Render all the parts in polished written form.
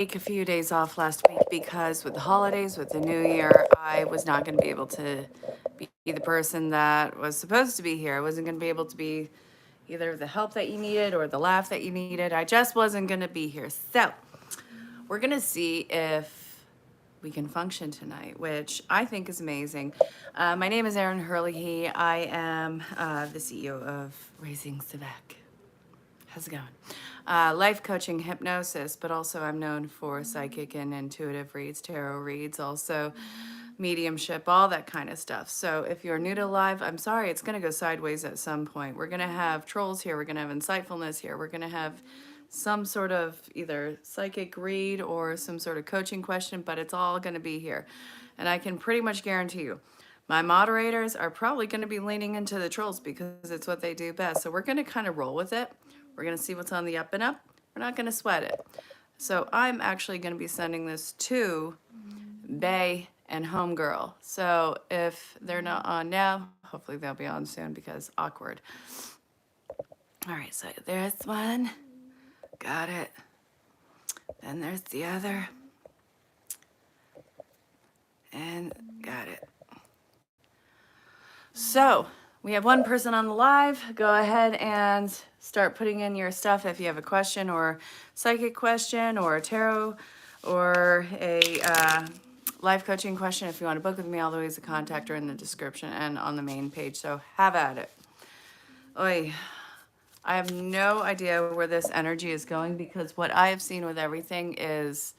a few days off last week because with the holidays, with the new year, I was not going to be able to be the person that was supposed to be here. I wasn't going to be able to be either the help that you needed or the laugh that you needed. I just wasn't going to be here. So, we're going to see if we can function tonight, which I think is amazing. My name is Erin Herlihy. I am the CEO of Raising Sevak. How's it going? Life coaching, hypnosis, but also I'm known for psychic and intuitive reads, tarot reads, also mediumship, all that kind of stuff. So if you're new to live, I'm sorry, it's going to go sideways at some point. We're going to have trolls here. We're going to have insightfulness here. We're going to have some sort of either psychic read or some sort of coaching question, but it's all going to be here. And I can pretty much guarantee you, my moderators are probably going to be leaning into the trolls because it's what they do best. So we're going to kind of roll with it. We're going to see what's on the up and up. We're not going to sweat it. So I'm actually going to be sending this to Bay and Homegirl. So if they're not on now, hopefully they'll be on soon because awkward. All right, so there's one. Got it. Then there's the other. And got it. So we have one person on the live. Go ahead and start putting in your stuff if you have a question or psychic question or a tarot or a life coaching question. If you want to book with me, all the ways to contact are in the description and on the main page. So have at it. Oy. I have no idea where this energy is going because what I have seen with everything is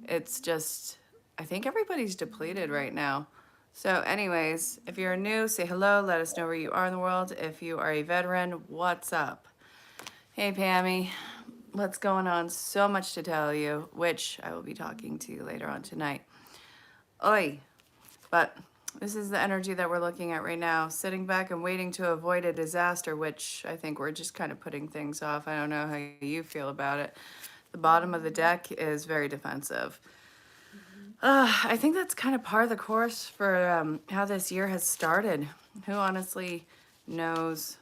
it's just, I think everybody's depleted right now. So anyways, if you're new, say hello. Let us know where you are in the world. If you are a veteran, what's up? Hey, Pammy. What's going on? So much to tell you, which I will be talking to you later on tonight. Oi. But this is the energy that we're looking at right now. Sitting back and waiting to avoid a disaster, which I think we're just kind of putting things off. I don't know how you feel about it. The bottom of the deck is very defensive. I think that's kind of par of the course for how this year has started. Who honestly knows?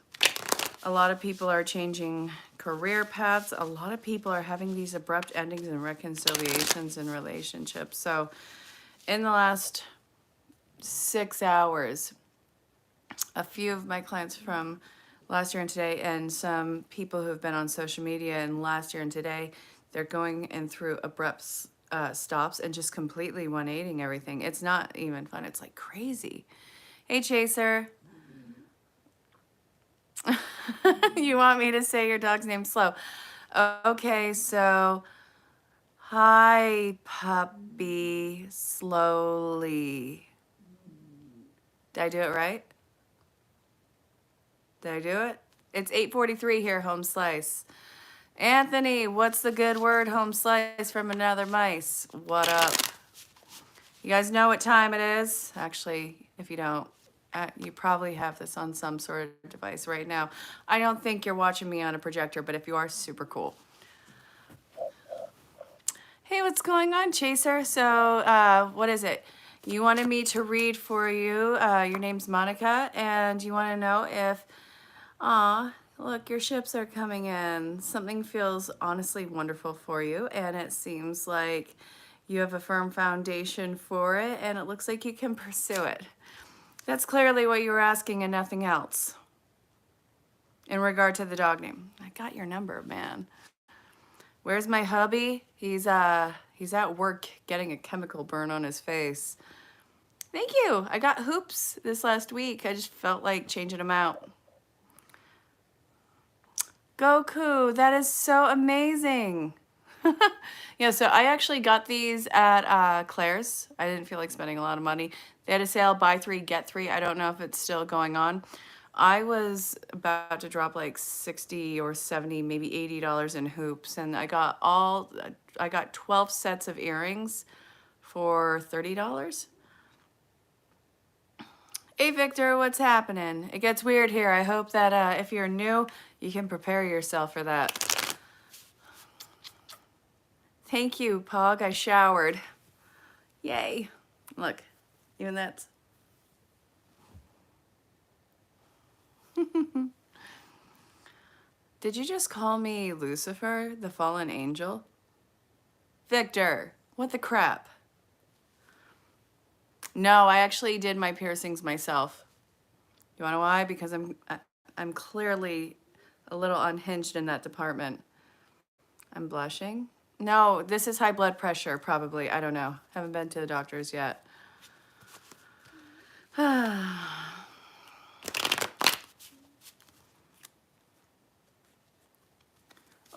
A lot of people are changing career paths. A lot of people are having these abrupt endings and reconciliations in relationships. So in the last 6 hours, a few of my clients from last year and today and some people who have been on social media in last year and today, they're going in through abrupt stops and just completely 180ing everything. It's not even fun. It's like crazy. Hey, Chaser. You want me to say your dog's name slow? Okay, so hi, puppy, slowly. Did I do it right? Did I do it? It's 8:43 here, home slice. Anthony, what's the good word, home slice from another mice? What up? You guys know what time it is? Actually, if you don't, you probably have this on some sort of device right now. I don't think you're watching me on a projector, but if you are, super cool. Hey, what's going on, Chaser? So, what is it? You wanted me to read for you. Your name's Monica, and you want to know if, look, your ships are coming in. Something feels honestly wonderful for you, and it seems like you have a firm foundation for it, and it looks like you can pursue it. That's clearly what you were asking and nothing else. In regard to the dog name. I got your number, man. Where's my hubby? He's at work getting a chemical burn on his face. Thank you. I got hoops this last week. I just felt like changing them out. Goku, that is so amazing. Yeah, so I actually got these at Claire's. I didn't feel like spending a lot of money. They had a sale, buy 3, get 3. I don't know if it's still going on. I was about to drop like 60 or 70, maybe $80 in hoops, and I got 12 sets of earrings for $30. Hey Victor, what's happening? It gets weird here. I hope that if you're new, you can prepare yourself for that. Thank you, Pog. I showered. Yay. Look, even that's... Did you just call me Lucifer, the fallen angel? Victor, what the crap? No, I actually did my piercings myself. You wanna know why? Because I'm clearly a little unhinged in that department. I'm blushing. No, this is high blood pressure, probably. I don't know. Haven't been to the doctors yet.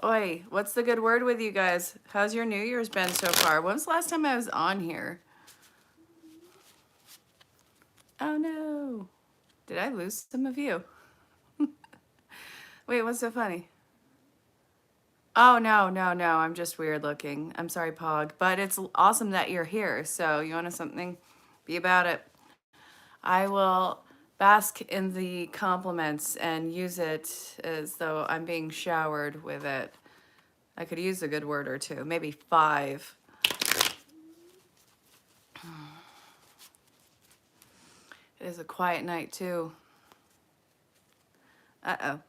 Oi, what's the good word with you guys? How's your New Year's been so far? When was the last time I was on here? Oh no. Did I lose some of you? Wait, what's so funny? Oh, no, no, no. I'm just weird looking. I'm sorry, Pog. But it's awesome that you're here. So you want something? Be about it. I will bask in the compliments and use it as though I'm being showered with it. I could use a good word or two, maybe 5. It is a quiet night too. Uh-oh.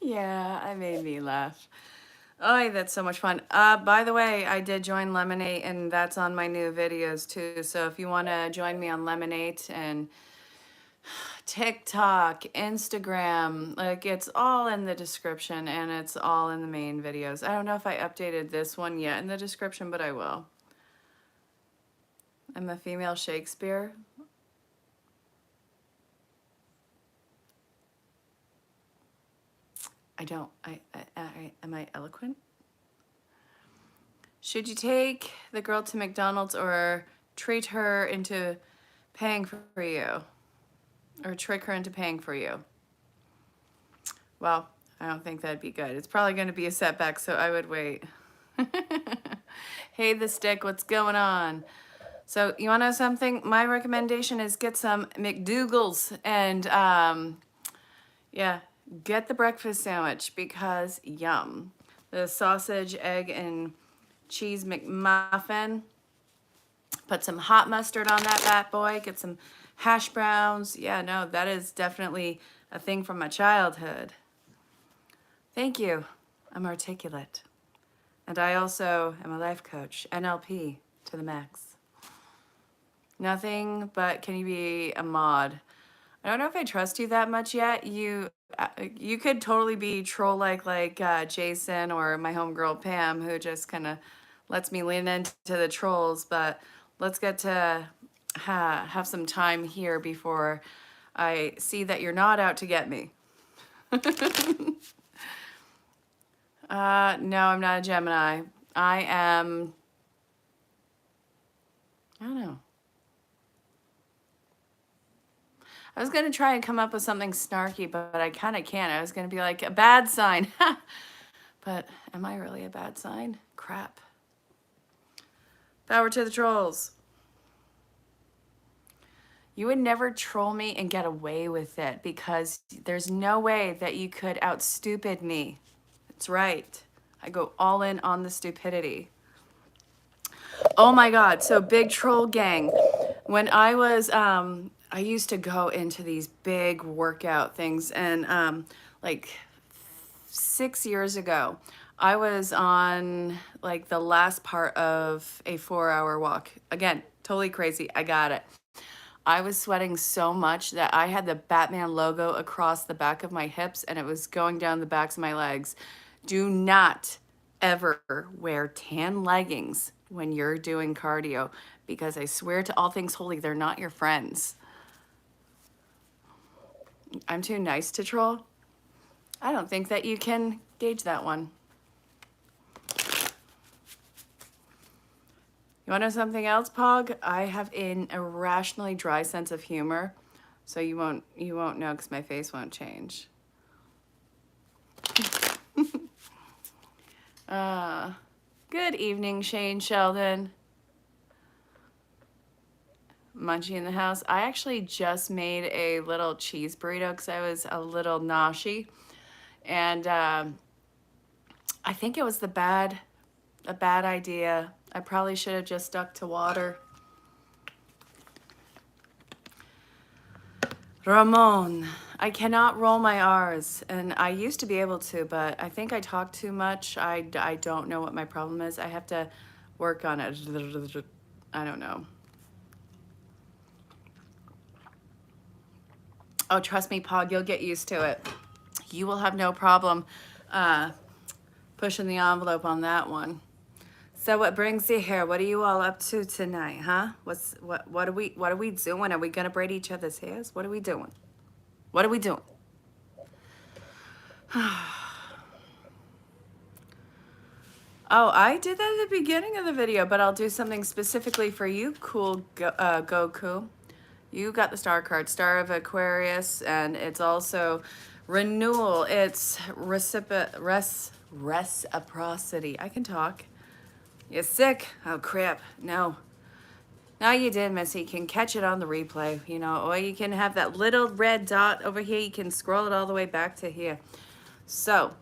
Yeah, I made me laugh. Oh, that's so much fun. By the way, I did join Lemonade, and that's on my new videos too. So if you want to join me on Lemonade and TikTok, Instagram, like it's all in the description and it's all in the main videos. I don't know if I updated this one yet in the description, but I will. I'm a female Shakespeare. Am I eloquent? Should you take the girl to McDonald's or treat her into paying for you? Or trick her into paying for you? Well, I don't think that'd be good. It's probably going to be a setback, so I would wait. Hey, the stick, what's going on? So you want to know something? My recommendation is get some McDougal's and yeah, get the breakfast sandwich because yum. The sausage, egg, and cheese McMuffin. Put some hot mustard on that bad boy. Get some hash browns. Yeah, no, that is definitely a thing from my childhood. Thank you. I'm articulate. And I also am a life coach, NLP to the max. Nothing but can you be a mod? I don't know if I trust you that much yet. You could totally be troll like Jason or my homegirl Pam, who just kind of lets me lean into the trolls. But let's get to have some time here before I see that you're not out to get me. No, I'm not a Gemini. I am, I don't know. I was going to try and come up with something snarky, but I kind of can't. I was going to be like, a bad sign. But am I really a bad sign? Crap. Power to the trolls. You would never troll me and get away with it because there's no way that you could outstupid me. That's right. I go all in on the stupidity. Oh my God. So big troll gang. When I was, I used to go into these big workout things and like 6 years ago, I was on like the last part of a 4-hour walk. Again, totally crazy. I got it. I was sweating so much that I had the Batman logo across the back of my hips and it was going down the backs of my legs. Do not ever wear tan leggings when you're doing cardio because I swear to all things holy, they're not your friends. I'm too nice to troll. I don't think that you can gauge that one. You want to know something else, Pog? I have an irrationally dry sense of humor, so you won't know because my face won't change. Good evening, Shane Sheldon. Munchie in the house. I actually just made a little cheese burrito because I was a little noshy, and I think it was a bad idea. I probably should have just stuck to water. Ramon. I cannot roll my R's, and I used to be able to, but I think I talk too much. I don't know what my problem is. I have to work on it. I don't know. Oh, trust me, Pog, you'll get used to it. You will have no problem pushing the envelope on that one. So what brings you here? What are you all up to tonight, huh? What are we doing? Are we gonna braid each other's hairs? What are we doing? What are we doing? Oh, I did that at the beginning of the video, but I'll do something specifically for you, cool Goku. You got the star card, Star of Aquarius, and it's also renewal. It's reciprocity. I can talk. You're sick? Oh, crap. No. No, you did, Missy. You can catch it on the replay, you know, or you can have that little red dot over here. You can scroll it all the way back to here. So,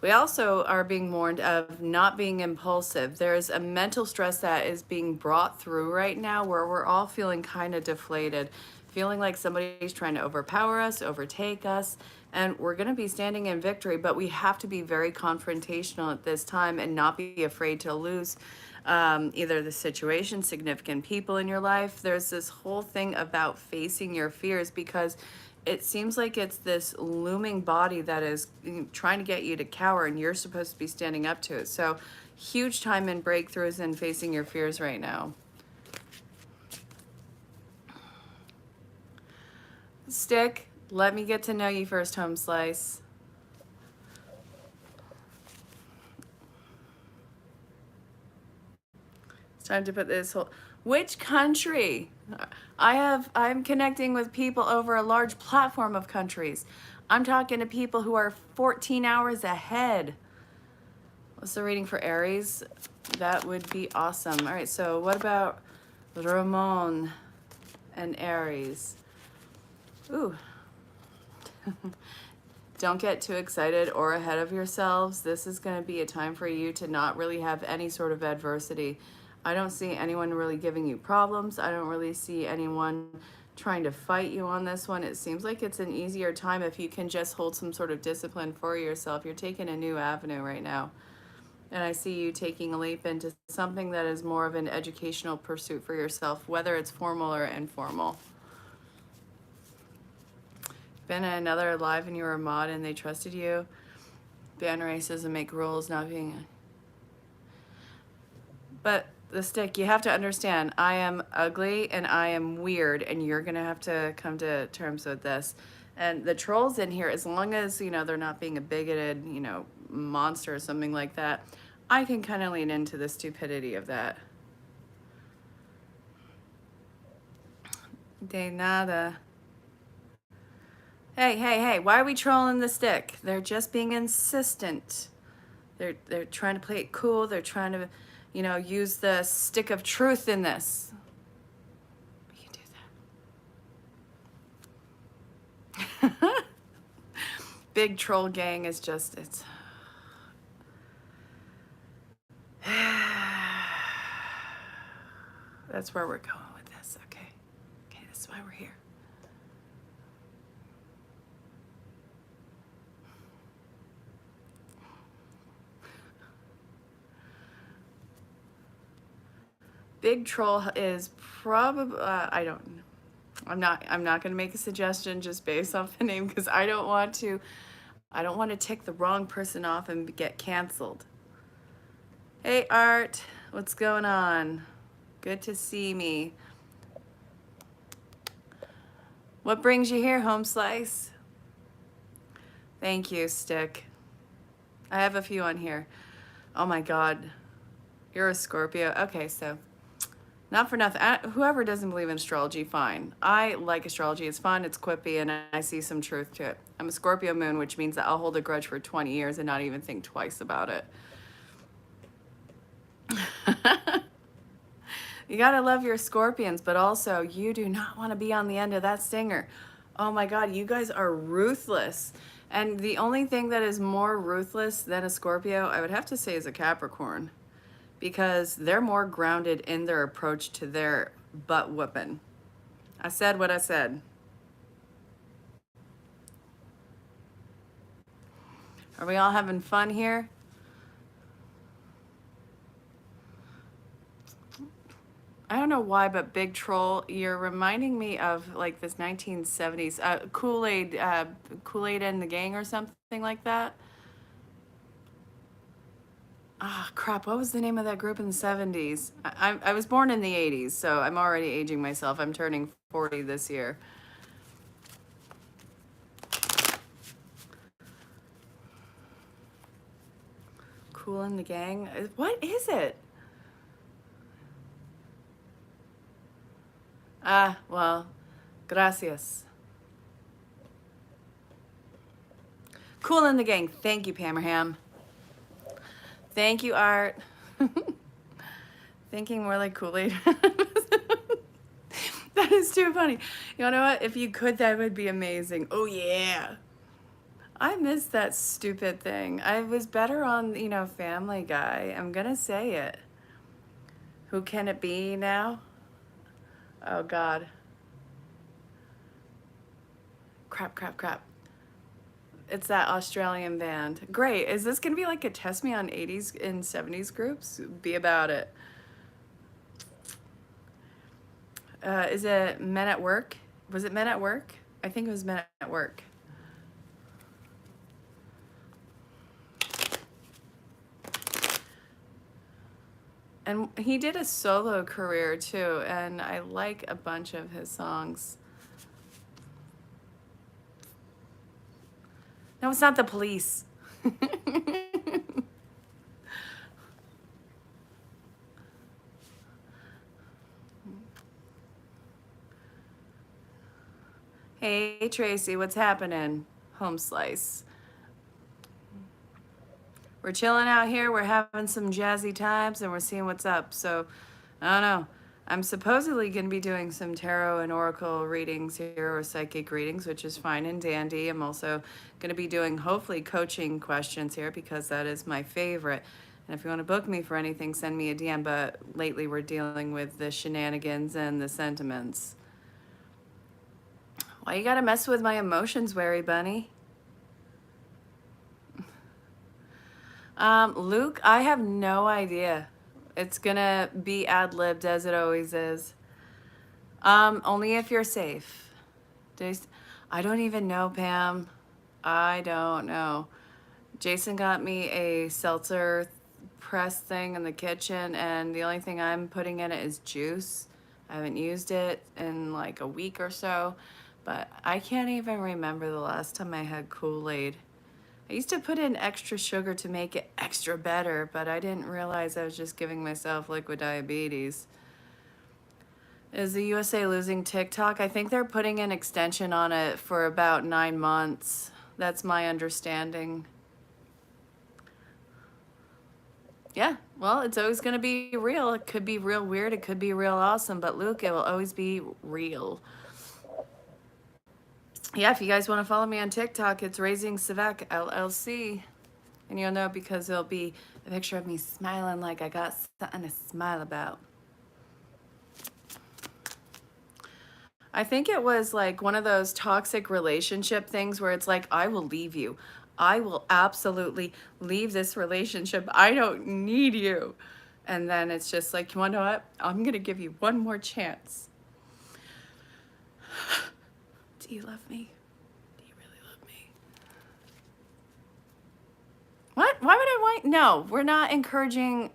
we also are being warned of not being impulsive. There's a mental stress that is being brought through right now where we're all feeling kind of deflated, feeling like somebody's trying to overpower us, overtake us, and we're going to be standing in victory, but we have to be very confrontational at this time and not be afraid to lose either the situation, significant people in your life. There's this whole thing about facing your fears because it seems like it's this looming body that is trying to get you to cower, and you're supposed to be standing up to it. So huge time in breakthroughs and facing your fears right now. Stick, let me get to know you first, Home Slice. It's time to put this whole... Which country? I'm connecting with people over a large platform of countries. I'm talking to people who are 14 hours ahead. What's the reading for Aries? That would be awesome. All right, so what about Ramon and Aries? Ooh. Don't get too excited or ahead of yourselves. This is going to be a time for you to not really have any sort of adversity. I don't see anyone really giving you problems. I don't really see anyone trying to fight you on this one. It seems like it's an easier time if you can just hold some sort of discipline for yourself. You're taking a new avenue right now. And I see you taking a leap into something that is more of an educational pursuit for yourself, whether it's formal or informal. Been at another live and you were a mod and they trusted you. Ban races and make rules, not being... But the stick, you have to understand, I am ugly and I am weird, and you're gonna have to come to terms with this. And the trolls in here, as long as, you know, they're not being a bigoted, you know, monster or something like that, I can kind of lean into the stupidity of that. De nada. Hey, why are we trolling the stick? They're just being insistent. They're trying to play it cool. They're trying to, you know, use the stick of truth in this. We can do that. Big troll gang is just, it's... That's where we're going with this, okay? Okay, this is why we're here. Big troll is probably, I'm not going to make a suggestion just based off the name because I don't want to tick the wrong person off and get canceled. Hey, Art, what's going on? Good to see me. What brings you here, Home Slice? Thank you, Stick. I have a few on here. Oh my God, you're a Scorpio. Okay, so not for nothing. Whoever doesn't believe in astrology, fine. I like astrology. It's fun, it's quippy, and I see some truth to it. I'm a Scorpio moon, which means that I'll hold a grudge for 20 years and not even think twice about it. You gotta love your Scorpions, but also you do not want to be on the end of that stinger. Oh my God, you guys are ruthless. And the only thing that is more ruthless than a Scorpio, I would have to say, is a Capricorn, because they're more grounded in their approach to their butt whooping. I said what I said. Are we all having fun here? I don't know why, but Big Troll, you're reminding me of like this 1970s Kool-Aid and the Gang or something like that. Ah, crap. What was the name of that group in the 70s? I was born in the 80s, so I'm already aging myself. I'm turning 40 this year. Kool and the Gang? What is it? Ah, well, gracias. Kool and the Gang. Thank you, Pammerham. Thank you, Art. Thinking more like Kool-Aid. That is too funny. You know what? If you could, that would be amazing. Oh, yeah. I missed that stupid thing. I was better on, Family Guy. I'm gonna say it. Who can it be now? Oh, God. Crap, crap, crap. It's that Australian band. Great. Is this gonna be like a test me on 80s and 70s groups? Be about it. Is it Men at Work? Was it Men at Work? I think it was Men at Work. And he did a solo career too, and I like a bunch of his songs. No, it's not The Police. Hey, Tracy, what's happening? Home Slice. We're chilling out here. We're having some jazzy times, and we're seeing what's up. So, I don't know. I'm supposedly going to be doing some tarot and oracle readings here, or psychic readings, which is fine and dandy. I'm also going to be doing, hopefully, coaching questions here because that is my favorite. And if you want to book me for anything, send me a DM. But lately, we're dealing with the shenanigans and the sentiments. Why you got to mess with my emotions, Wary Bunny? Luke, I have no idea. It's gonna be ad-libbed as it always is. Only if you're safe. I don't even know, Pam. I don't know. Jason got me a seltzer press thing in the kitchen, and the only thing I'm putting in it is juice. I haven't used it in like a week or so, but I can't even remember the last time I had Kool-Aid. I used to put in extra sugar to make it extra better, but I didn't realize I was just giving myself liquid diabetes. Is the USA losing TikTok? I think they're putting an extension on it for about 9 months. That's my understanding. Yeah, well, it's always going to be real. It could be real weird. It could be real awesome. But Luke, it will always be real. Yeah, if you guys want to follow me on TikTok, it's Raising Sevak LLC. And you'll know because there'll be a picture of me smiling like I got something to smile about. I think it was like one of those toxic relationship things where it's like, I will leave you. I will absolutely leave this relationship. I don't need you. And then it's just like, you want to know what? I'm going to give you one more chance. Do you love me? Do you really love me? What? Why would I want? No, we're not encouraging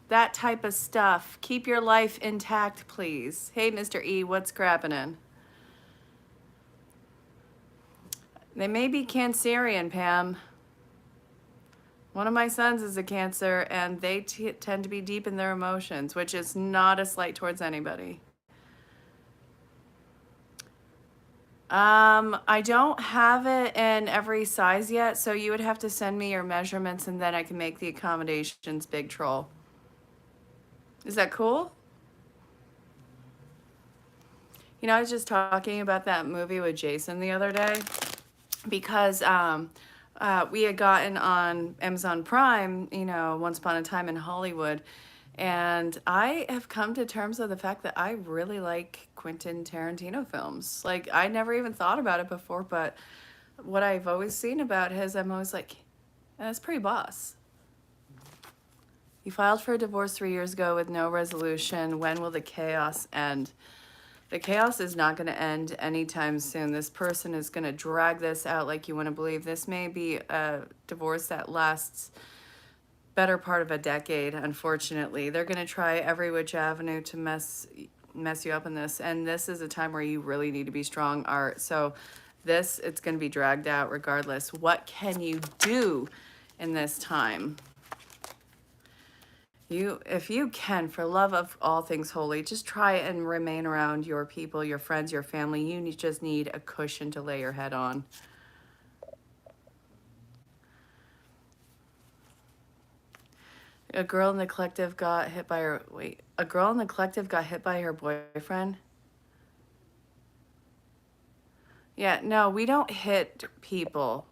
that type of stuff. Keep your life intact, please. Hey, Mr. E, what's crappening? They may be Cancerian, Pam. One of my sons is a Cancer, and they tend to be deep in their emotions, which is not a slight towards anybody. I don't have it in every size yet, so you would have to send me your measurements, and then I can make the accommodations, Big Troll. Is that cool? You know, I was just talking about that movie with Jason the other day because we had gotten on Amazon Prime, Once Upon a Time in Hollywood. And I have come to terms with the fact that I really like Quentin Tarantino films. Like, I never even thought about it before, but what I've always seen about his, I'm always like, And that's pretty boss. You filed for a divorce 3 years ago with no resolution. When will the chaos end? The chaos is not going to end anytime soon. This person is going to drag this out like you want to believe. This may be a divorce that lasts better part of a decade, unfortunately. They're going to try every which avenue to mess you up in this. And this is a time where you really need to be strong, Art. So this, it's going to be dragged out regardless. What can you do in this time? If you can, for love of all things holy, just try and remain around your people, your friends, your family. You just need a cushion to lay your head on. A girl in the collective got hit by her, a girl in the collective got hit by her boyfriend? Yeah, no, we don't hit people.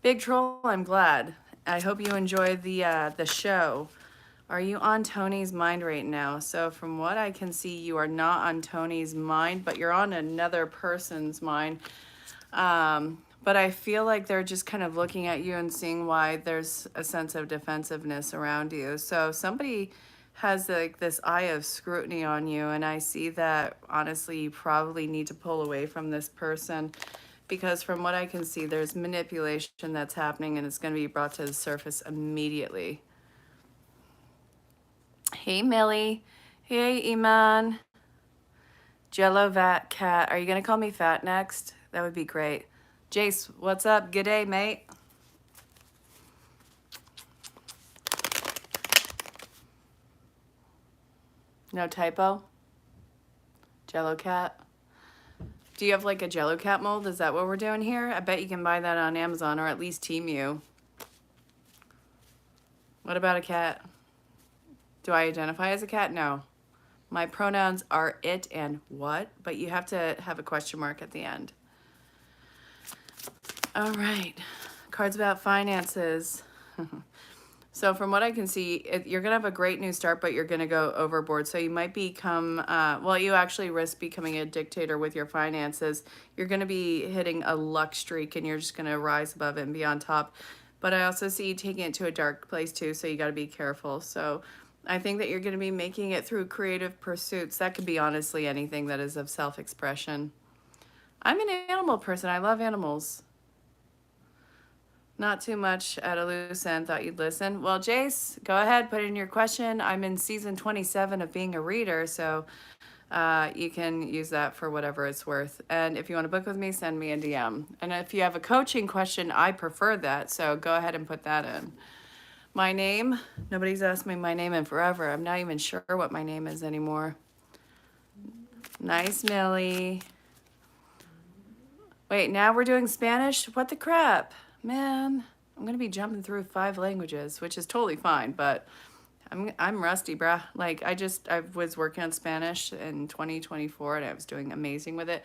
Big Troll, I'm glad. I hope you enjoy the show. Are you on Tony's mind right now? So from what I can see, you are not on Tony's mind, but you're on another person's mind. But I feel like they're just kind of looking at you and seeing why there's a sense of defensiveness around you. So somebody has like this eye of scrutiny on you, and I see that honestly you probably need to pull away from this person, because from what I can see there's manipulation that's happening and it's going to be brought to the surface immediately. Hey Millie. Hey Iman. Jello Vat Cat. Are you going to call me fat next? That would be great. Jace, what's up? Good day, mate. No typo? Jello Cat. Do you have like a Jello Cat mold? Is that what we're doing here? I bet you can buy that on Amazon or at least Temu. What about a cat? Do I identify as a cat? No. My pronouns are it and what, but you have to have a question mark at the end. All right. Cards about finances. So from what I can see, you're going to have a great new start, but you're going to go overboard. So you might become, well, you actually risk becoming a dictator with your finances. You're going to be hitting a luck streak and you're just going to rise above it and be on top. But I also see you taking it to a dark place too, so you got to be careful. So I think that you're going to be making it through creative pursuits. That could be honestly anything that is of self-expression. I'm an animal person. I love animals. Not too much at a loose end. Thought you'd listen. Well, Jace, go ahead, put in your question. I'm in season 27 of being a reader, so you can use that for whatever it's worth. And if you want to book with me, send me a DM. And if you have a coaching question, I prefer that, so go ahead and put that in. My name? Nobody's asked me my name in forever. I'm not even sure what my name is anymore. Nice, Millie. Wait, now we're doing Spanish? What the crap? Man, I'm going to be jumping through 5 languages, which is totally fine, but I'm rusty, bruh. Like, I was working on Spanish in 2024, and I was doing amazing with it.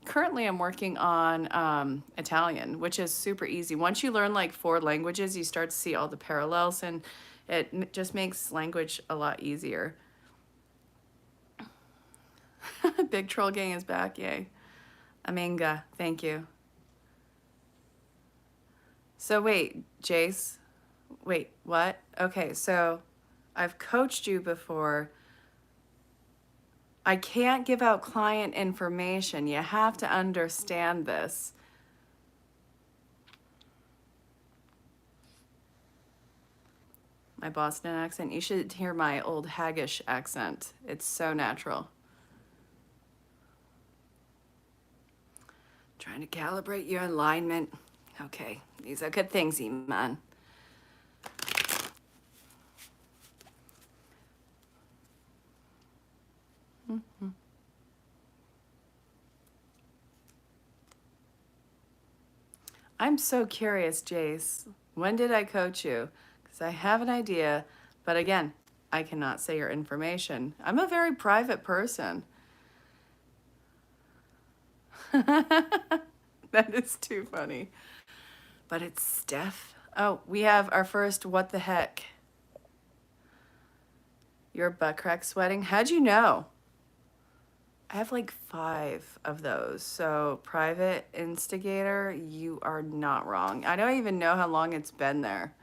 Currently, I'm working on Italian, which is super easy. Once you learn like 4 languages, you start to see all the parallels, and it just makes language a lot easier. Big Troll Gang is back, yay. Aminga, thank you. So wait, Jace, wait, what? Okay, so I've coached you before. I can't give out client information. You have to understand this. My Boston accent. You should hear my old Haggish accent. It's so natural. Trying to calibrate your alignment. Okay, these are good things, Iman. I'm so curious, Jace. When did I coach you? Because I have an idea, but again, I cannot say your information. I'm a very private person. That is too funny. But it's Steph. Oh, we have our first what the heck. Your butt crack sweating? How'd you know? I have like 5 of those. So private instigator, you are not wrong. I don't even know how long it's been there.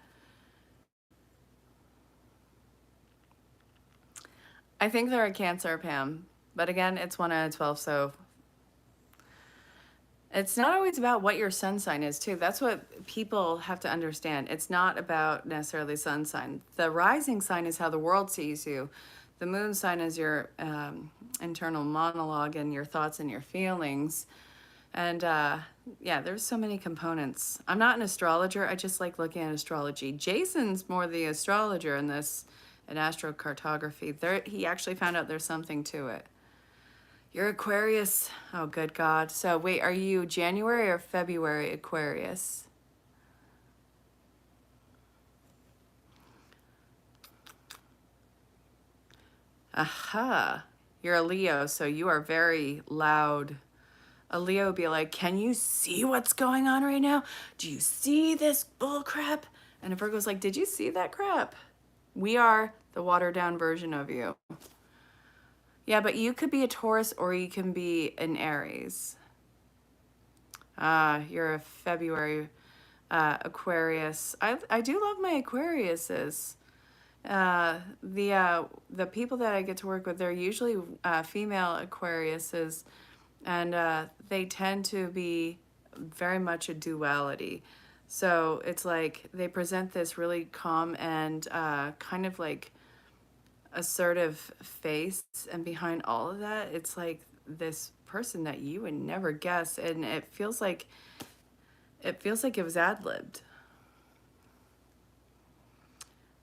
I think they're a Cancer, Pam. But again, it's 1 out of 12, so it's not always about what your sun sign is, too. That's what people have to understand. It's not about necessarily sun sign. The rising sign is how the world sees you. The moon sign is your internal monologue and your thoughts and your feelings. And yeah, there's so many components. I'm not an astrologer. I just like looking at astrology. Jason's more the astrologer in this, in astrocartography. He actually found out there's something to it. You're Aquarius. Oh, good God. So wait, are you January or February Aquarius? Aha. You're a Leo, so you are very loud. A Leo would be like, can you see what's going on right now? Do you see this bull crap? And a Virgo's like, did you see that crap? We are the watered down version of you. Yeah, but you could be a Taurus or you can be an Aries. You're a February Aquarius. I do love my Aquariuses. The people that I get to work with, they're usually female Aquariuses, and they tend to be very much a duality. So it's like they present this really calm and kind of like assertive face, and behind all of that, it's like this person that you would never guess, and it feels like it was ad-libbed.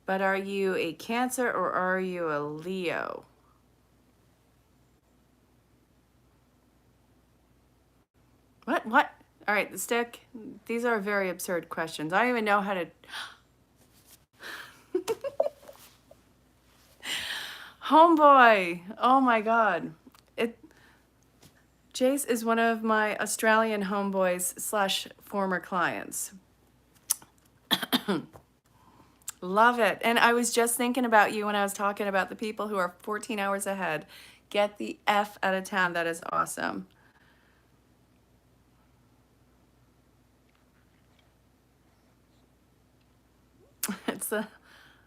But are you a Cancer or are you a Leo? What? All right, the stick. These are very absurd questions. I don't even know how to. Homeboy. Oh my God. Jace is one of my Australian homeboys slash former clients. Love it. And I was just thinking about you when I was talking about the people who are 14 hours ahead. Get the F out of town. That is awesome.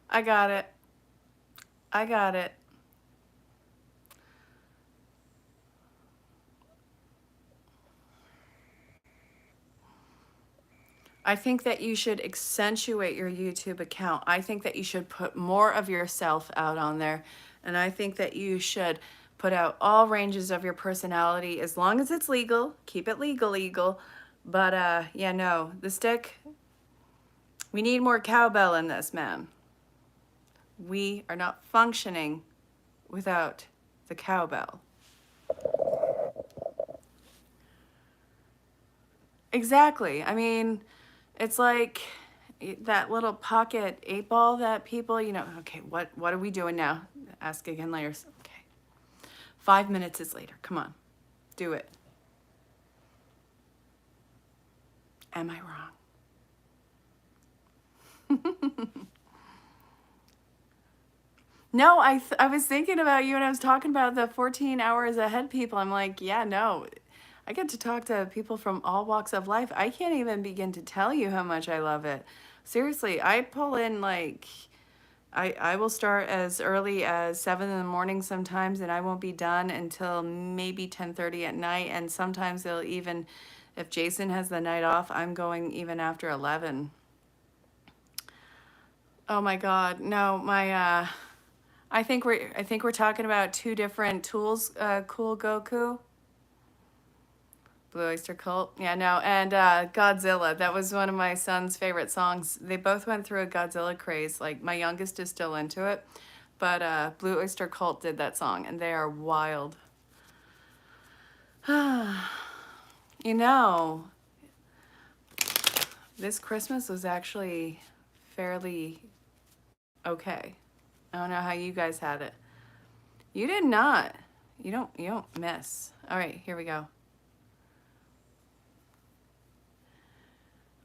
I got it. I got it. I think that you should accentuate your YouTube account. I think that you should put more of yourself out on there. And I think that you should put out all ranges of your personality as long as it's legal. Keep it legal. But yeah, no, the stick, we need more cowbell in this, man. We are not functioning without the cowbell. Exactly. I mean, it's like that little pocket 8-ball that people, okay, what are we doing now? Ask again later. Okay. 5 minutes is later. Come on. Do it. Am I wrong? No, I was thinking about you and I was talking about the 14 hours ahead people. I'm like, yeah, no. I get to talk to people from all walks of life. I can't even begin to tell you how much I love it. Seriously, I pull in like I will start as early as 7 in the morning sometimes, and I won't be done until maybe 10:30 at night. And sometimes they'll even, if Jason has the night off, I'm going even after 11. Oh my God, no, I think we're talking about 2 different tools. Cool Goku. Blue Oyster Cult. Yeah, no. And Godzilla. That was one of my son's favorite songs. They both went through a Godzilla craze. Like, my youngest is still into it. But Blue Oyster Cult did that song, and they are wild. You know, this Christmas was actually fairly okay. I don't know how you guys had it. You did not. You don't miss. All right, here we go.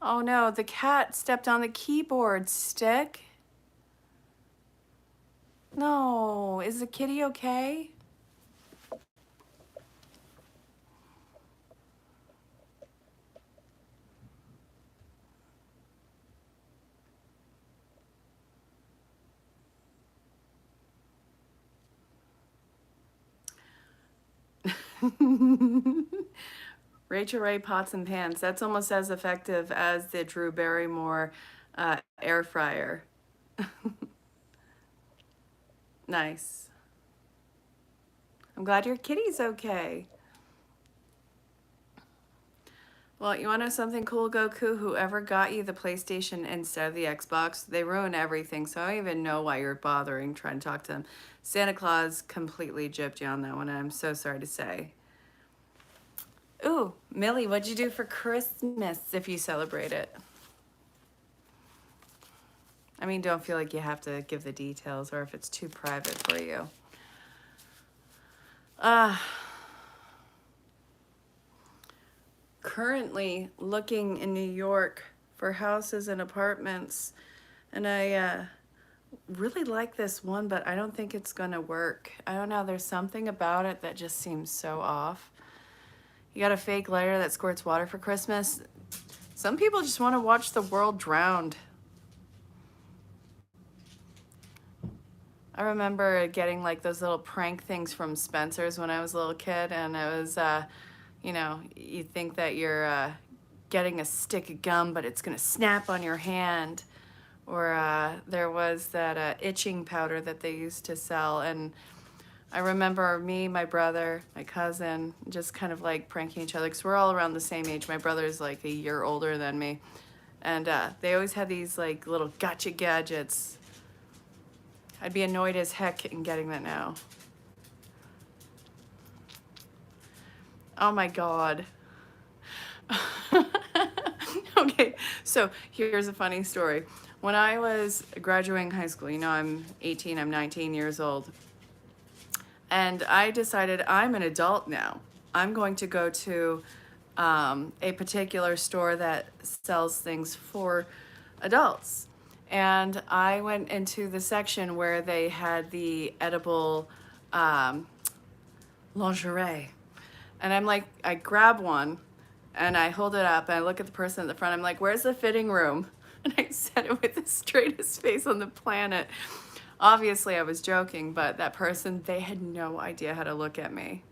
Oh no, the cat stepped on the keyboard, Stick. No, is the kitty okay? Rachel Ray Pots and Pans. That's almost as effective as the Drew Barrymore air fryer. Nice. I'm glad your kitty's okay. Well, you want to know something cool, Goku? Whoever got you the PlayStation instead of the Xbox, they ruin everything. So I don't even know why you're bothering trying to talk to them. Santa Claus completely gypped you on that one, and I'm so sorry to say. Ooh, Millie, what'd you do for Christmas if you celebrate it? I mean, don't feel like you have to give the details or if it's too private for you. Currently looking in New York for houses and apartments, and I really like this one, but I don't think it's gonna work. I don't know, there's something about it that just seems so off. You got a fake lighter that squirts water for Christmas. Some people just want to watch the world drowned. I remember getting like those little prank things from Spencer's when I was a little kid, and it was, you know, you think that you're getting a stick of gum, but it's gonna snap on your hand. Or there was that itching powder that they used to sell, and I remember me, my brother, my cousin, just kind of like pranking each other because we're all around the same age. My brother's like a year older than me, and they always had these like little gotcha gadgets. I'd be annoyed as heck in getting that now. Oh my God. Okay, so here's a funny story. When I was graduating high school, you know, I'm 18, I'm 19 years old, and I decided I'm an adult now. I'm going to go to a particular store that sells things for adults. And I went into the section where they had the edible lingerie. And I'm like, I grab one and I hold it up and I look at the person at the front. I'm like, where's the fitting room? And I said it with the straightest face on the planet. Obviously, I was joking, but that person, they had no idea how to look at me.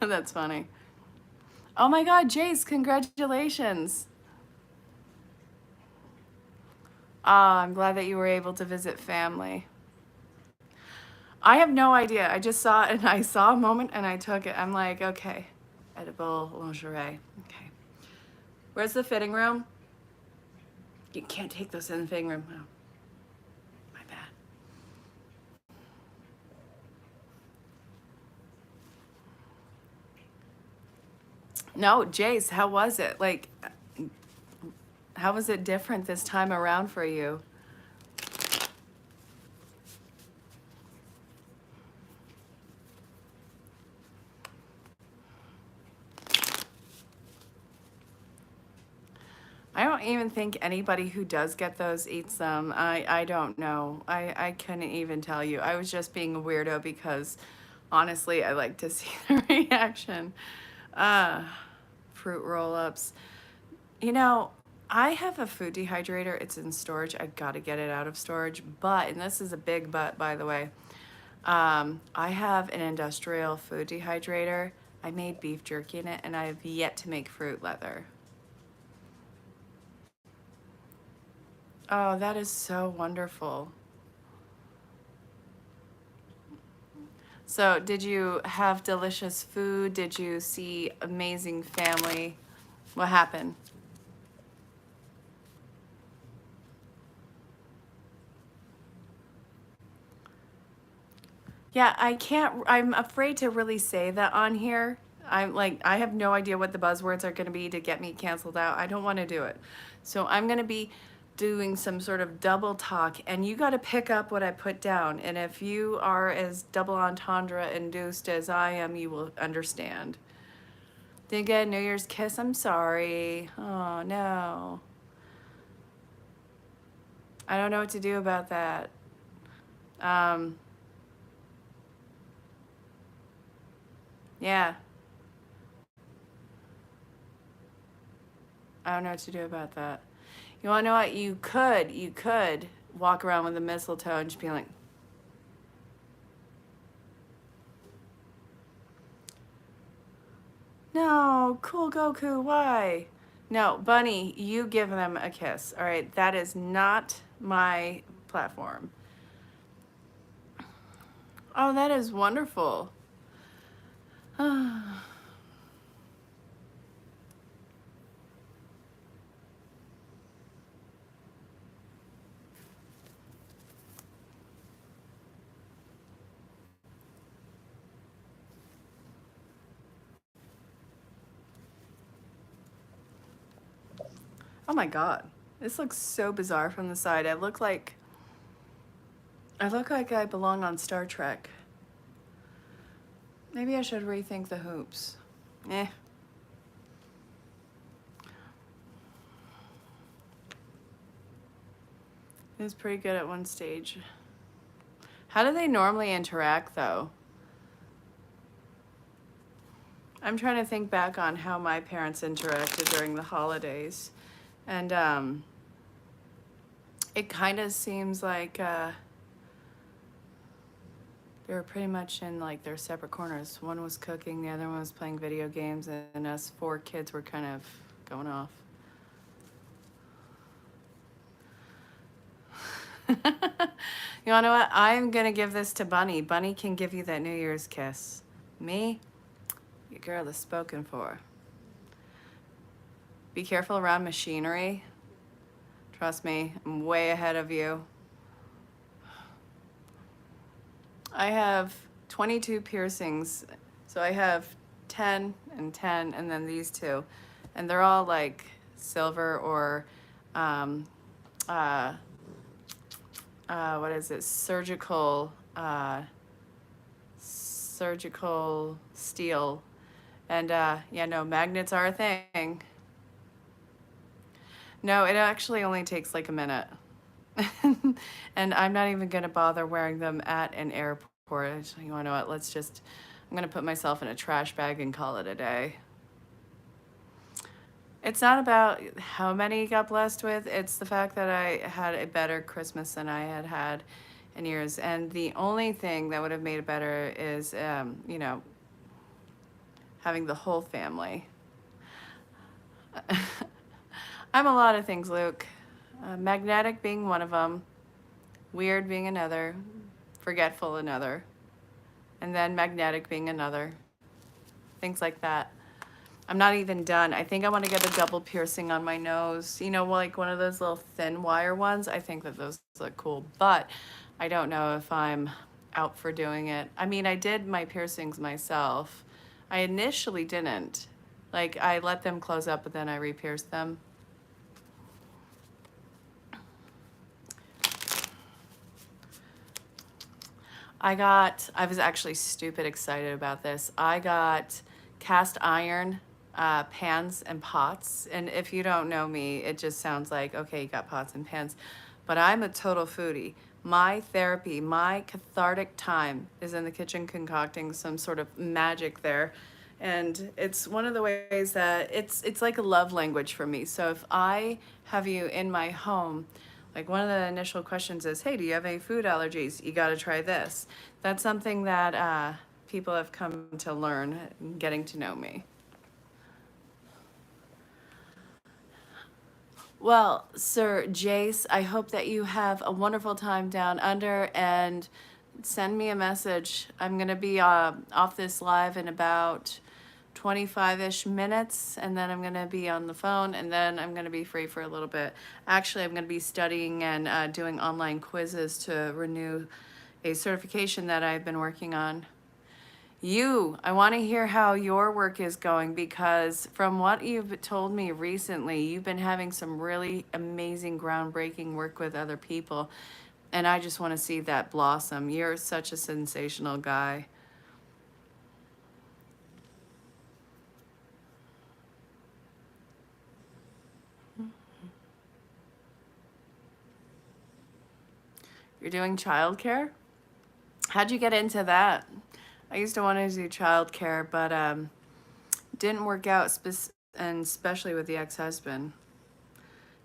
That's funny. Oh my God, Jace, congratulations. I'm glad that you were able to visit family. I have no idea. I just saw it and I saw a moment and I took it. I'm like, okay, edible lingerie. Okay. Where's the fitting room? You can't take those in the fitting room. Oh, my bad. No, Jace, how was it? Like, how was it different this time around for you? I don't even think anybody who does get those eats them. I don't know. I couldn't even tell you. I was just being a weirdo because honestly, I like to see the reaction. Fruit roll-ups. You know, I have a food dehydrator. It's in storage. I gotta get it out of storage. But, and this is a big but, by the way, I have an industrial food dehydrator. I made beef jerky in it, and I have yet to make fruit leather. Oh, that is so wonderful. So, did you have delicious food? Did you see amazing family? What happened? Yeah, I can't, I'm afraid to really say that on here. I'm like, I have no idea what the buzzwords are going to be to get me canceled out. I don't want to do it. So I'm going to be doing some sort of double talk, and you got to pick up what I put down. And if you are as double entendre induced as I am, you will understand. Didn't get a New Year's kiss? I'm sorry. Oh, no. I don't know what to do about that. Um, yeah. I don't know what to do about that. You want to know what? You could walk around with a mistletoe and just be like, No, cool Goku, why? No, Bunny, you give them a kiss. All right, that is not my platform. Oh, that is wonderful. Oh my God. This looks so bizarre from the side. I look like I belong on Star Trek. Maybe I should rethink the hoops. Eh. It was pretty good at one stage. How do they normally interact, though? I'm trying to think back on how my parents interacted during the holidays. And it kind of seems like they were pretty much in like their separate corners. One was cooking, the other one was playing video games, and us four kids were kind of going off. You wanna know what? I'm gonna give this to Bunny. Bunny can give you that New Year's kiss. Me? Your girl is spoken for. Be careful around machinery. Trust me, I'm way ahead of you. I have 22 piercings. So I have 10 and 10 and then these two. And they're all like silver or what is it? Surgical steel. And yeah, no, magnets are a thing. No, it actually only takes like a minute. And I'm not even gonna bother wearing them at an airport. You wanna know what? I'm gonna put myself in a trash bag and call it a day. It's not about how many you got blessed with, it's the fact that I had a better Christmas than I had had in years. And the only thing that would have made it better is, you know, having the whole family. I'm a lot of things, Luke. Magnetic being one of them, weird being another, forgetful another, and then magnetic being another. Things like that. I'm not even done. I think I want to get a double piercing on my nose. You know, like one of those little thin wire ones. I think that those look cool, but I don't know if I'm out for doing it. I mean, I did my piercings myself. I initially didn't. Like, I let them close up, but then I re-pierced them. I was actually stupid excited about this. I got cast iron pans and pots. And if you don't know me, it just sounds like, okay, you got pots and pans. But I'm a total foodie. My therapy, my cathartic time is in the kitchen concocting some sort of magic there. And it's one of the ways that it's like a love language for me. So if I have you in my home, like one of the initial questions is, hey, do you have any food allergies? You got to try this. That's something that people have come to learn getting to know me. Well, Sir Jace, I hope that you have a wonderful time down under and send me a message. I'm going to be off this live in about 25-ish minutes, and then I'm going to be on the phone, and then I'm going to be free for a little bit. Actually, I'm going to be studying and doing online quizzes to renew a certification that I've been working on. I want to hear how your work is going, because from what you've told me recently, you've been having some really amazing, groundbreaking work with other people. And I just want to see that blossom. You're such a sensational guy. You're doing childcare? How'd you get into that? I used to want to do childcare, but didn't work out, and especially with the ex-husband.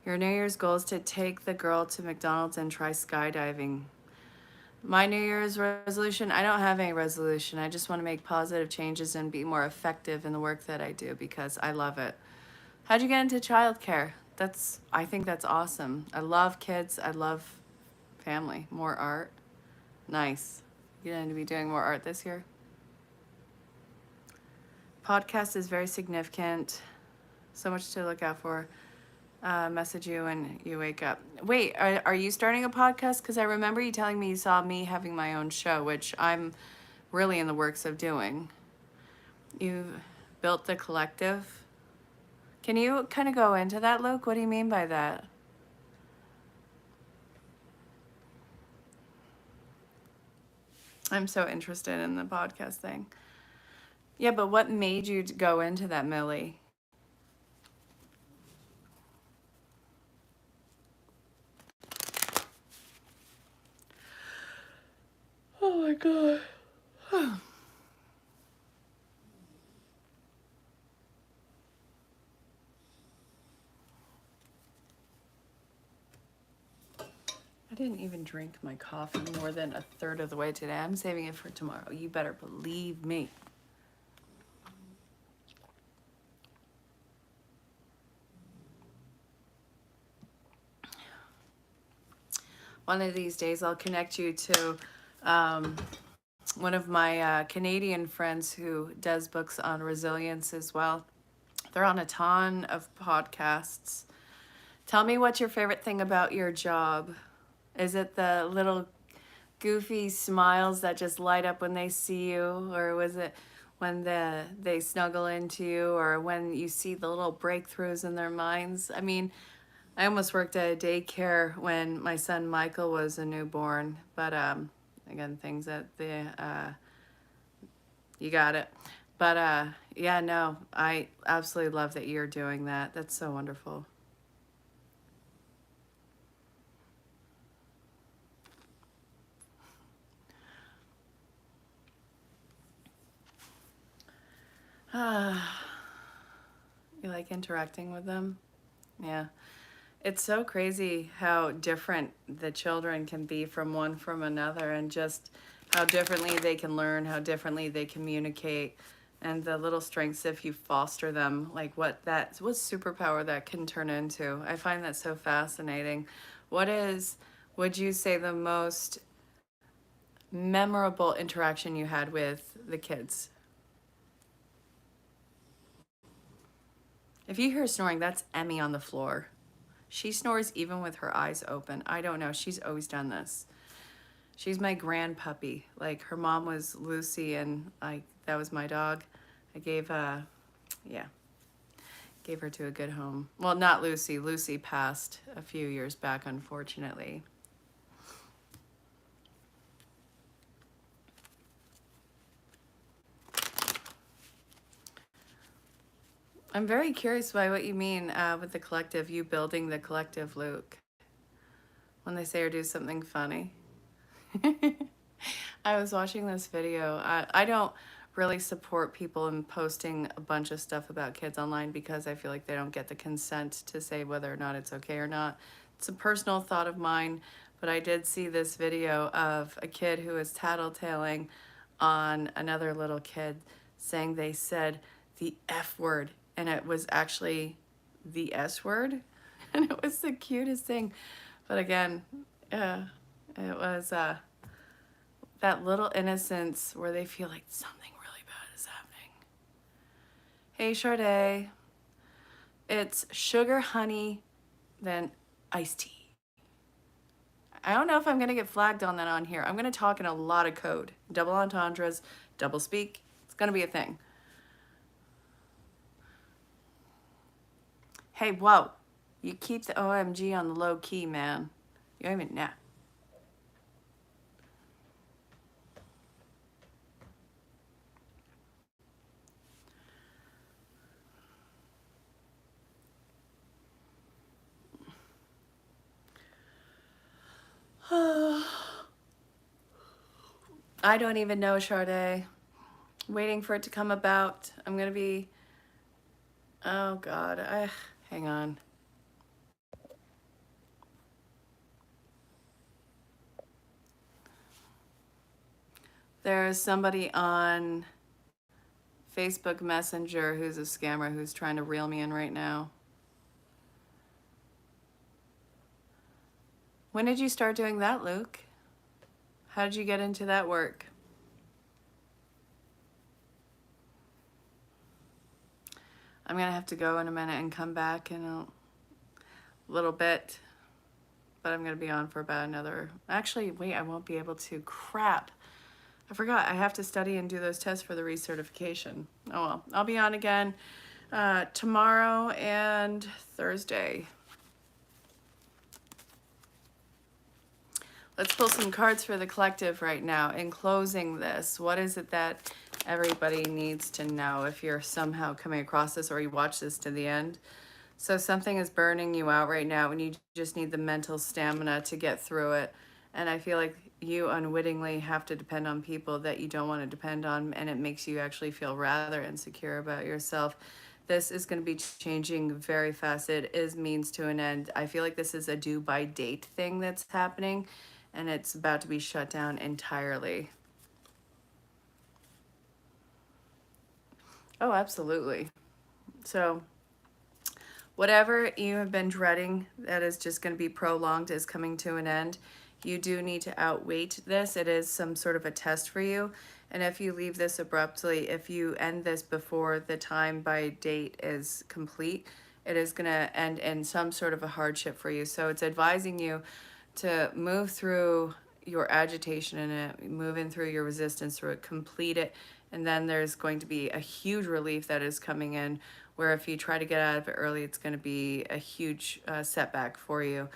Your New Year's goal is to take the girl to McDonald's and try skydiving. My New Year's resolution, I don't have any resolution. I just want to make positive changes and be more effective in the work that I do because I love it. How'd you get into childcare? I think that's awesome. I love kids. I love family. More art. Nice. You going to be doing more art this year? Podcast is very significant. So much to look out for. Message you when you wake up. Wait, are you starting a podcast? Because I remember you telling me you saw me having my own show, which I'm really in the works of doing. You built the collective. Can you kind of go into that, Luke? What do you mean by that? I'm so interested in the podcast thing. Yeah, but what made you go into that, Millie? Oh my god. I didn't even drink my coffee more than a third of the way today. I'm saving it for tomorrow. You better believe me. One of these days, I'll connect you to one of my Canadian friends who does books on resilience as well. They're on a ton of podcasts. Tell me what's your favorite thing about your job. Is it the little goofy smiles that just light up when they see you, or was it when they snuggle into you, or when you see the little breakthroughs in their minds? I mean, I almost worked at a daycare when my son Michael was a newborn, but again, things that you got it. But yeah, no, I absolutely love that you're doing that. That's so wonderful. You like interacting with them? Yeah. It's so crazy how different the children can be from another, and just how differently they can learn, how differently they communicate, and the little strengths if you foster them, like what superpower that can turn into. I find that so fascinating. Would you say, the most memorable interaction you had with the kids? If you hear snoring, that's Emmy on the floor. She snores even with her eyes open. I don't know. She's always done this. She's my grand puppy. Like, her mom was Lucy, and that was my dog. I gave gave her to a good home. Well, not Lucy. Lucy passed a few years back, unfortunately. I'm very curious by what you mean with the collective, you building the collective, Luke. When they say or do something funny. I was watching this video. I don't really support people in posting a bunch of stuff about kids online because I feel like they don't get the consent to say whether or not it's okay or not. It's a personal thought of mine, but I did see this video of a kid who was tattletaling on another little kid, saying they said the F word, and it was actually the S word. And it was the cutest thing. But again, it was that little innocence where they feel like something really bad is happening. Hey, Sade. It's sugar, honey, then iced tea. I don't know if I'm going to get flagged on that on here. I'm going to talk in a lot of code. Double entendres, double speak. It's going to be a thing. Hey, whoa. You keep the OMG on the low key, man. You don't even know. I don't even know, Sade. Waiting for it to come about. I'm going to be... Oh, God. Hang on. There's somebody on Facebook Messenger who's a scammer who's trying to reel me in right now. When did you start doing that, Luke? How did you get into that work? I'm gonna have to go in a minute and come back in a little bit, but I'm gonna be on for about another, actually, wait, I won't be able to, crap. I forgot, I have to study and do those tests for the recertification. Oh well, I'll be on again tomorrow and Thursday. Let's pull some cards for the collective right now. In closing this, what is it that everybody needs to know if you're somehow coming across this or you watch this to the end? So something is burning you out right now and you just need the mental stamina to get through it. And I feel like you unwittingly have to depend on people that you don't want to depend on, and it makes you actually feel rather insecure about yourself. This is going to be changing very fast. It is means to an end. I feel like this is a due by date thing that's happening, and it's about to be shut down entirely. Oh, absolutely. So whatever you have been dreading that is just going to be prolonged is coming to an end. You do need to outwait this. It is some sort of a test for you. And if you leave this abruptly, if you end this before the time by date is complete, it is going to end in some sort of a hardship for you. So it's advising you to move through your agitation in it, move in through your resistance through it, complete it, and then there's going to be a huge relief that is coming in, where if you try to get out of it early, it's going to be a huge setback for you.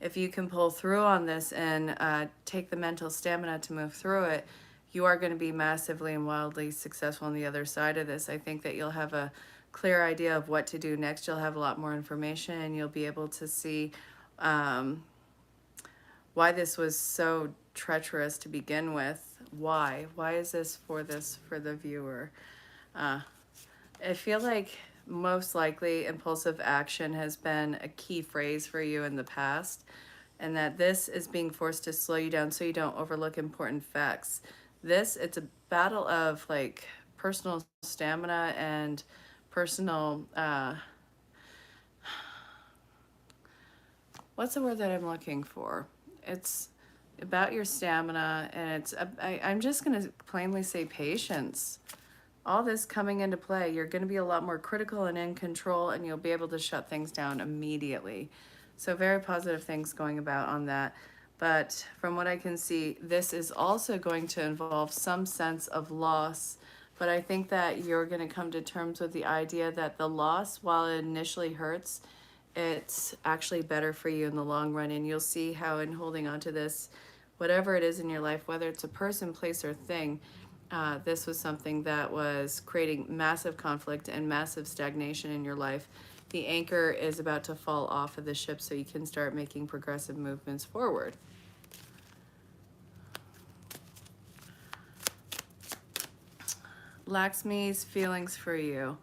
If you can pull through on this and take the mental stamina to move through it, you are going to be massively and wildly successful on the other side of this. I think that you'll have a clear idea of what to do next. You'll have a lot more information, and you'll be able to see why this was so treacherous to begin with. Why is this for the viewer? I feel like most likely impulsive action has been a key phrase for you in the past, and that this is being forced to slow you down so you don't overlook important facts. It's a battle of like personal stamina and personal what's the word that I'm looking for? It's about your stamina, and I'm just going to plainly say patience. All this coming into play, you're going to be a lot more critical and in control, and you'll be able to shut things down immediately. So very positive things going about on that. But from what I can see, this is also going to involve some sense of loss. But I think that you're going to come to terms with the idea that the loss, while it initially hurts, it's actually better for you in the long run. And you'll see how in holding on to this, whatever it is in your life, whether it's a person, place, or thing, this was something that was creating massive conflict and massive stagnation in your life. The anchor is about to fall off of the ship so you can start making progressive movements forward. Laxmi's feelings for you.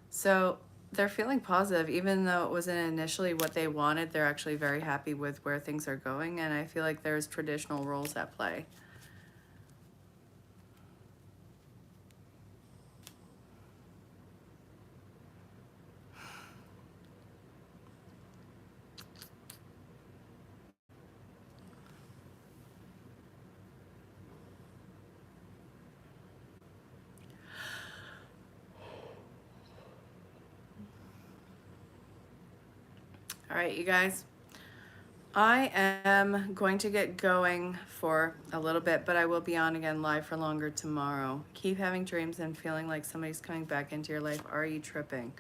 So they're feeling positive, even though it wasn't initially what they wanted. They're actually very happy with where things are going, and I feel like there's traditional roles at play. All right, you guys. I am going to get going for a little bit, but I will be on again live for longer tomorrow. Keep having dreams and feeling like somebody's coming back into your life. Are you tripping?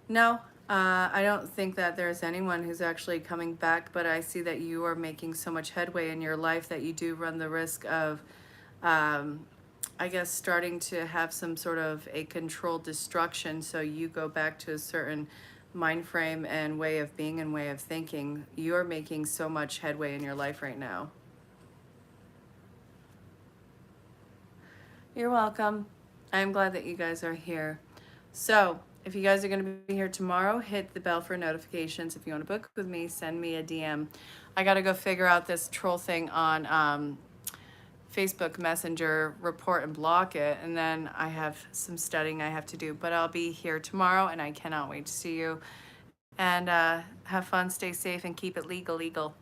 No, I don't think that there's anyone who's actually coming back, but I see that you are making so much headway in your life that you do run the risk of, I guess, starting to have some sort of a controlled destruction. So you go back to a certain mind frame and way of being and way of thinking. You're making so much headway in your life right now. You're welcome. I'm glad that you guys are here. So if you guys are going to be here tomorrow, hit the bell for notifications. If you want to book with me, send me a DM. I got to go figure out this troll thing on Facebook Messenger report and block it. And then I have some studying I have to do. But I'll be here tomorrow, and I cannot wait to see you. And have fun, stay safe, and keep it legal.